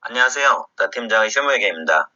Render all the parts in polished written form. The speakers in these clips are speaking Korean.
안녕하세요. 나 팀장의 실무회계입니다.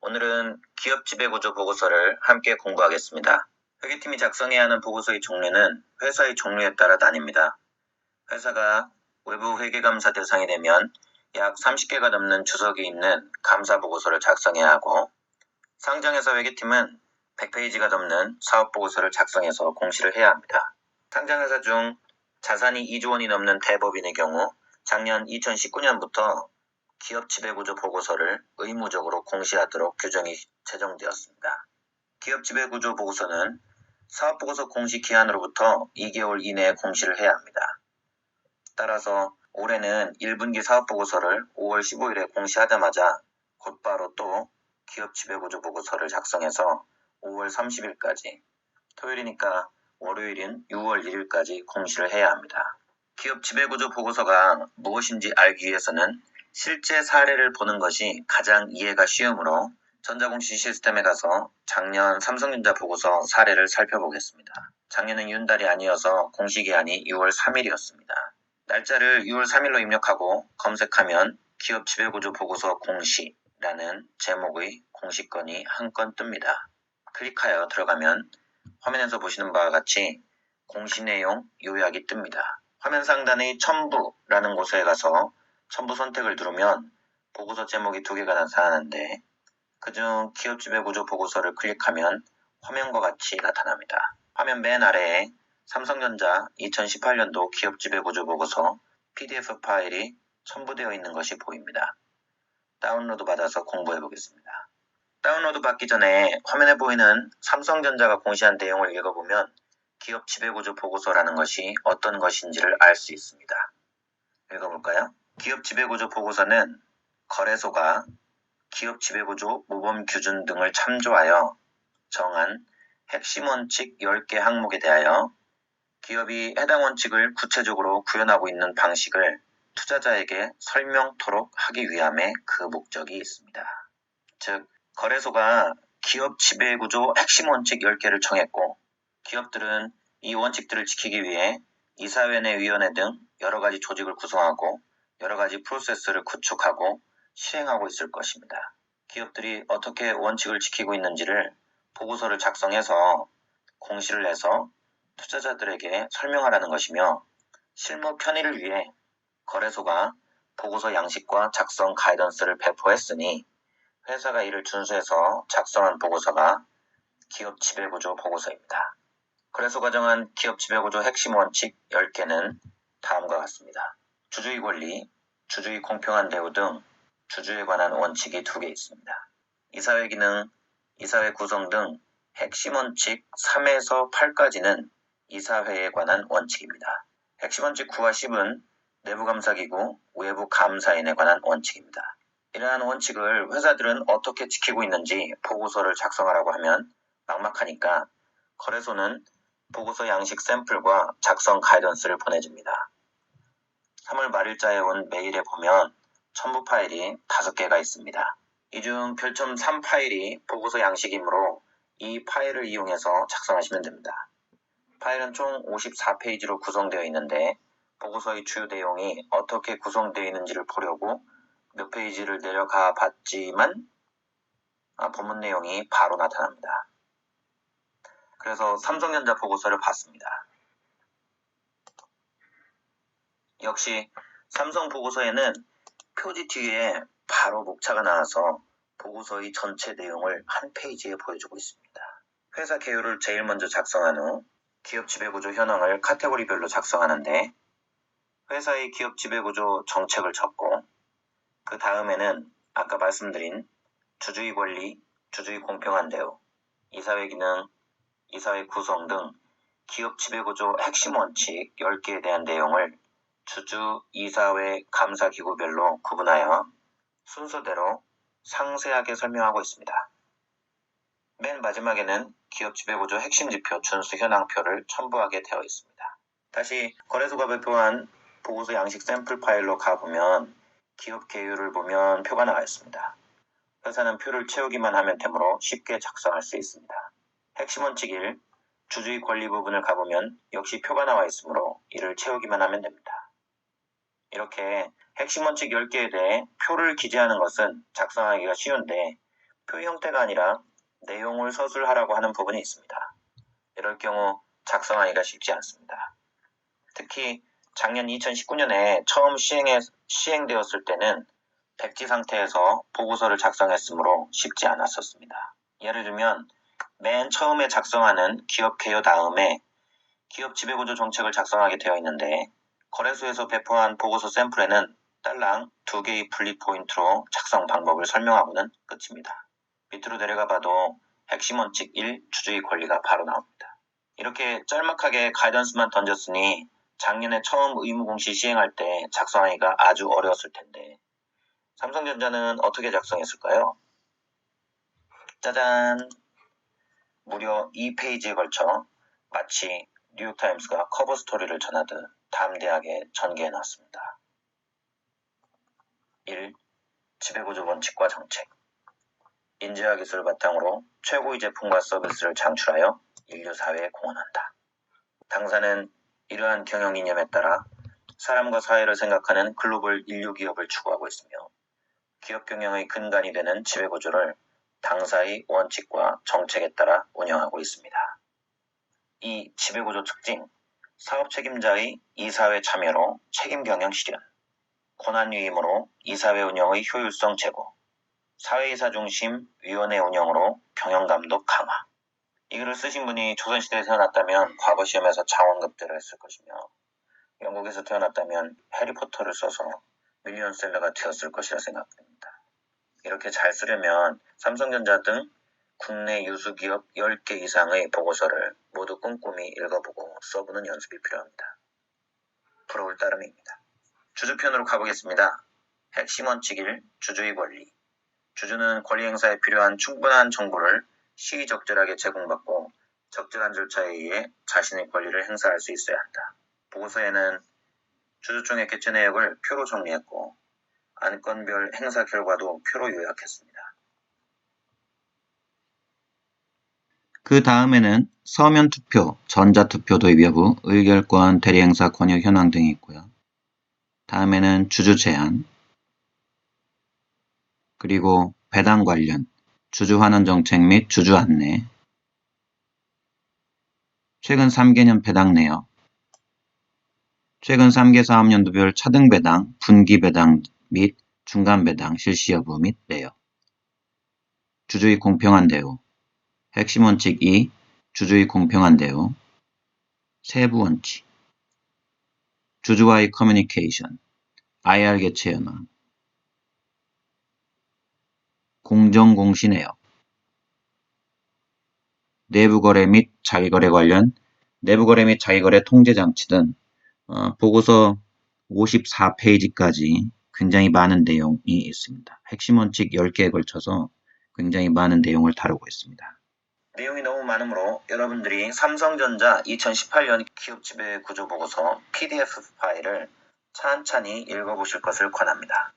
오늘은 기업 지배구조 보고서를 함께 공부하겠습니다. 회계팀이 작성해야 하는 보고서의 종류는 회사의 종류에 따라 나뉩니다. 회사가 외부 회계감사 대상이 되면 약 30개가 넘는 주석이 있는 감사보고서를 작성해야 하고, 상장회사 회계팀은 100페이지가 넘는 사업보고서를 작성해서 공시를 해야 합니다. 상장회사 중 자산이 2조 원이 넘는 대법인의 경우 작년 2019년부터 기업 지배구조 보고서를 의무적으로 공시하도록 규정이 제정되었습니다. 기업 지배구조 보고서는 사업보고서 공시 기한으로부터 2개월 이내에 공시를 해야 합니다. 따라서 올해는 1분기 사업보고서를 5월 15일에 공시하자마자 곧바로 또 기업 지배구조 보고서를 작성해서 5월 30일까지, 토요일이니까 월요일인 6월 1일까지 공시를 해야 합니다. 기업 지배구조 보고서가 무엇인지 알기 위해서는 실제 사례를 보는 것이 가장 이해가 쉬우므로 전자공시 시스템에 가서 작년 삼성전자 보고서 사례를 살펴보겠습니다. 작년은 윤달이 아니어서 공시기한이 6월 3일이었습니다. 날짜를 6월 3일로 입력하고 검색하면 기업 지배구조 보고서 공시라는 제목의 공시건이 한 건 뜹니다. 클릭하여 들어가면 화면에서 보시는 바와 같이 공시 내용 요약이 뜹니다. 화면 상단의 첨부라는 곳에 가서 첨부 선택을 누르면 보고서 제목이 2개가 나타나는데, 그중 기업 지배구조 보고서를 클릭하면 화면과 같이 나타납니다. 화면 맨 아래에 삼성전자 2018년도 기업 지배구조 보고서 PDF 파일이 첨부되어 있는 것이 보입니다. 다운로드 받아서 공부해 보겠습니다. 다운로드 받기 전에 화면에 보이는 삼성전자가 공시한 내용을 읽어보면 기업 지배구조 보고서라는 것이 어떤 것인지를 알 수 있습니다. 읽어볼까요? 기업 지배구조 보고서는 거래소가 기업 지배구조 모범 기준 등을 참조하여 정한 핵심 원칙 10개 항목에 대하여 기업이 해당 원칙을 구체적으로 구현하고 있는 방식을 투자자에게 설명토록 하기 위함에 그 목적이 있습니다. 즉, 거래소가 기업 지배구조 핵심 원칙 10개를 정했고, 기업들은 이 원칙들을 지키기 위해 이사회내 위원회 등 여러 가지 조직을 구성하고 여러 가지 프로세스를 구축하고 실행하고 있을 것입니다. 기업들이 어떻게 원칙을 지키고 있는지를 보고서를 작성해서 공시를 해서 투자자들에게 설명하라는 것이며, 실무 편의를 위해 거래소가 보고서 양식과 작성 가이던스를 배포했으니 회사가 이를 준수해서 작성한 보고서가 기업 지배구조 보고서입니다. 거래소가 정한 기업 지배구조 핵심 원칙 10개는 다음과 같습니다. 주주의 권리, 주주의 공평한 대우 등 주주에 관한 원칙이 2개 있습니다. 이사회 기능, 이사회 구성 등 핵심 원칙 3에서 8까지는 이사회에 관한 원칙입니다. 핵심 원칙 9와 10은 내부감사기구, 외부감사인에 관한 원칙입니다. 이러한 원칙을 회사들은 어떻게 지키고 있는지 보고서를 작성하라고 하면 막막하니까 거래소는 보고서 양식 샘플과 작성 가이던스를 보내줍니다. 3월 말일자에 온 메일에 보면 첨부 파일이 5개가 있습니다. 이 중 별첨 3 파일이 보고서 양식이므로 이 파일을 이용해서 작성하시면 됩니다. 파일은 총 54페이지로 구성되어 있는데, 보고서의 주요 내용이 어떻게 구성되어 있는지를 보려고 몇 페이지를 내려가 봤지만 본문 내용이 바로 나타납니다. 그래서 삼성전자 보고서를 봤습니다. 역시 삼성 보고서에는 표지 뒤에 바로 목차가 나와서 보고서의 전체 내용을 한 페이지에 보여주고 있습니다. 회사 개요를 제일 먼저 작성한 후 기업 지배구조 현황을 카테고리별로 작성하는데, 회사의 기업 지배구조 정책을 적고, 그 다음에는 아까 말씀드린 주주의 권리, 주주의 공평한 대우, 이사회 기능, 이사회 구성 등 기업 지배구조 핵심 원칙 10개에 대한 내용을 주주, 이사회, 감사기구별로 구분하여 순서대로 상세하게 설명하고 있습니다. 맨 마지막에는 기업 지배구조 핵심 지표 준수 현황표를 첨부하게 되어 있습니다. 다시 거래소가 발표한 보고서 양식 샘플 파일로 가보면 기업 개요를 보면 표가 나와 있습니다. 회사는 표를 채우기만 하면 되므로 쉽게 작성할 수 있습니다. 핵심 원칙 1, 주주의 권리 부분을 가보면 역시 표가 나와 있으므로 이를 채우기만 하면 됩니다. 이렇게 핵심 원칙 10개에 대해 표를 기재하는 것은 작성하기가 쉬운데 표 형태가 아니라 내용을 서술하라고 하는 부분이 있습니다. 이럴 경우 작성하기가 쉽지 않습니다. 특히 작년 2019년에 처음 시행되었을 때는 백지 상태에서 보고서를 작성했으므로 쉽지 않았었습니다. 예를 들면 맨 처음에 작성하는 기업 개요 다음에 기업 지배구조 정책을 작성하게 되어 있는데 거래소에서 배포한 보고서 샘플에는 딸랑 2개의 분리 포인트로 작성 방법을 설명하고는 끝입니다. 밑으로 내려가 봐도 핵심 원칙 1 주주의 권리가 바로 나옵니다. 이렇게 짤막하게 가이던스만 던졌으니 작년에 처음 의무공시 시행할 때 작성하기가 아주 어려웠을 텐데 삼성전자는 어떻게 작성했을까요? 짜잔! 무려 2페이지에 걸쳐 마치 뉴욕타임스가 커버 스토리를 전하듯 담대하게 전개해놨습니다. 1. 지배구조 원칙과 정책. 인재와 기술을 바탕으로 최고의 제품과 서비스를 창출하여 인류 사회에 공헌한다. 당사는 이러한 경영 이념에 따라 사람과 사회를 생각하는 글로벌 인류 기업을 추구하고 있으며 기업 경영의 근간이 되는 지배구조를 당사의 원칙과 정책에 따라 운영하고 있습니다. 이 지배구조 특징, 사업 책임자의 이사회 참여로 책임 경영 실현, 권한위임으로 이사회 운영의 효율성 제고, 사회이사 중심 위원회 운영으로 경영감독 강화. 이 글을 쓰신 분이 조선시대에 태어났다면 과거 시험에서 장원급제를 했을 것이며 영국에서 태어났다면 해리포터를 써서 밀리언셀러가 되었을 것이라 생각됩니다. 이렇게 잘 쓰려면 삼성전자 등 국내 유수기업 10개 이상의 보고서를 모두 꼼꼼히 읽어보고 써보는 연습이 필요합니다. 부러울 따름입니다. 주주편으로 가보겠습니다. 핵심 원칙 1. 주주의 권리. 주주는 권리 행사에 필요한 충분한 정보를 시의적절하게 제공받고 적절한 절차에 의해 자신의 권리를 행사할 수 있어야 한다. 보고서에는 주주총회 개최 내역을 표로 정리했고 안건별 행사 결과도 표로 요약했습니다. 그 다음에는 서면 투표, 전자투표 도입 여부, 의결권, 대리행사 권유 현황 등이 있고요. 다음에는 주주 제한, 그리고 배당 관련, 주주 환원 정책 및 주주 안내, 최근 3개년 배당 내역, 최근 3개 사업연도별 차등 배당, 분기 배당 및 중간 배당 실시 여부 및 내역, 주주의 공평한 대우, 핵심 원칙 2. 주주의 공평한 대우, 세부 원칙, 주주와의 커뮤니케이션, IR 개최 현황, 공정공시 내역, 내부거래 및 자기거래 관련 내부거래 및 자기거래 통제장치 등 보고서 54페이지까지 굉장히 많은 내용이 있습니다. 핵심 원칙 10개에 걸쳐서 굉장히 많은 내용을 다루고 있습니다. 내용이 너무 많으므로 여러분들이 삼성전자 2018년 기업지배구조보고서 PDF 파일을 찬찬히 읽어보실 것을 권합니다.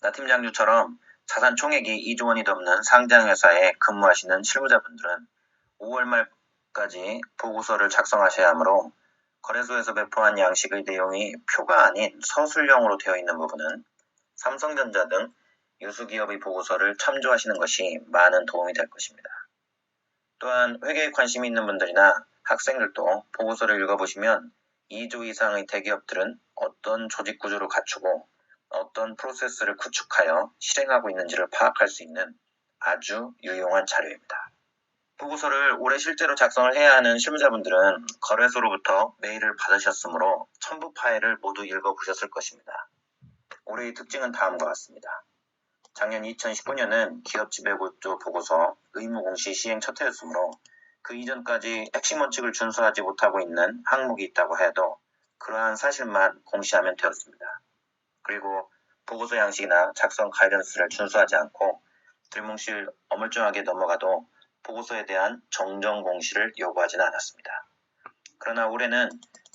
나 팀장주처럼 자산 총액이 2조 원이 넘는 상장회사에 근무하시는 실무자분들은 5월 말까지 보고서를 작성하셔야 하므로 거래소에서 배포한 양식의 내용이 표가 아닌 서술형으로 되어 있는 부분은 삼성전자 등 유수기업의 보고서를 참조하시는 것이 많은 도움이 될 것입니다. 또한 회계에 관심이 있는 분들이나 학생들도 보고서를 읽어보시면 2조 이상의 대기업들은 어떤 조직 구조를 갖추고 어떤 프로세스를 구축하여 실행하고 있는지를 파악할 수 있는 아주 유용한 자료입니다. 보고서를 올해 실제로 작성을 해야 하는 실무자분들은 거래소로부터 메일을 받으셨으므로 첨부 파일을 모두 읽어보셨을 것입니다. 올해의 특징은 다음과 같습니다. 작년 2019년은 기업지배구조 보고서 의무공시 시행 첫 해였으므로 그 이전까지 핵심 원칙을 준수하지 못하고 있는 항목이 있다고 해도 그러한 사실만 공시하면 되었습니다. 그리고 보고서 양식이나 작성 가이던스를 준수하지 않고 들뭉실 어물쩡하게 넘어가도 보고서에 대한 정정 공시를 요구하지는 않았습니다. 그러나 올해는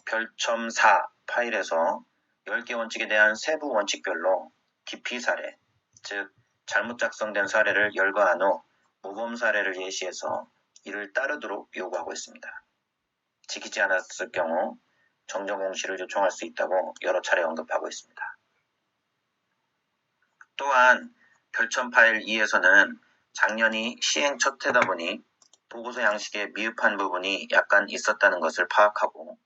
별첨 4 파일에서 10개 원칙에 대한 세부 원칙별로 기피 사례, 즉 잘못 작성된 사례를 열거한 후 모범 사례를 예시해서 이를 따르도록 요구하고 있습니다. 지키지 않았을 경우 정정 공시를 요청할 수 있다고 여러 차례 언급하고 있습니다. 또한 별첨 파일 2에서는 작년이 시행 첫 해다 보니 보고서 양식에 미흡한 부분이 약간 있었다는 것을 파악하고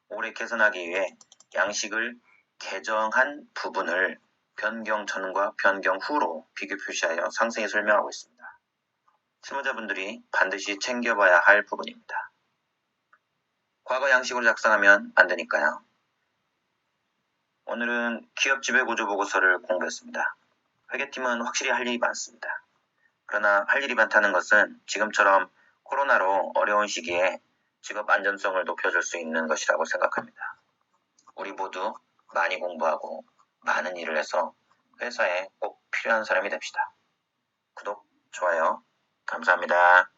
올해 개선하기 위해 양식을 개정한 부분을 변경 전과 변경 후로 비교 표시하여 상세히 설명하고 있습니다. 실무자분들이 반드시 챙겨봐야 할 부분입니다. 과거 양식으로 작성하면 안 되니까요. 오늘은 기업 지배구조 보고서를 공부했습니다. 회계팀은 확실히 할 일이 많습니다. 그러나 할 일이 많다는 것은 지금처럼 코로나로 어려운 시기에 직업 안전성을 높여줄 수 있는 것이라고 생각합니다. 우리 모두 많이 공부하고 많은 일을 해서 회사에 꼭 필요한 사람이 됩시다. 구독, 좋아요, 감사합니다.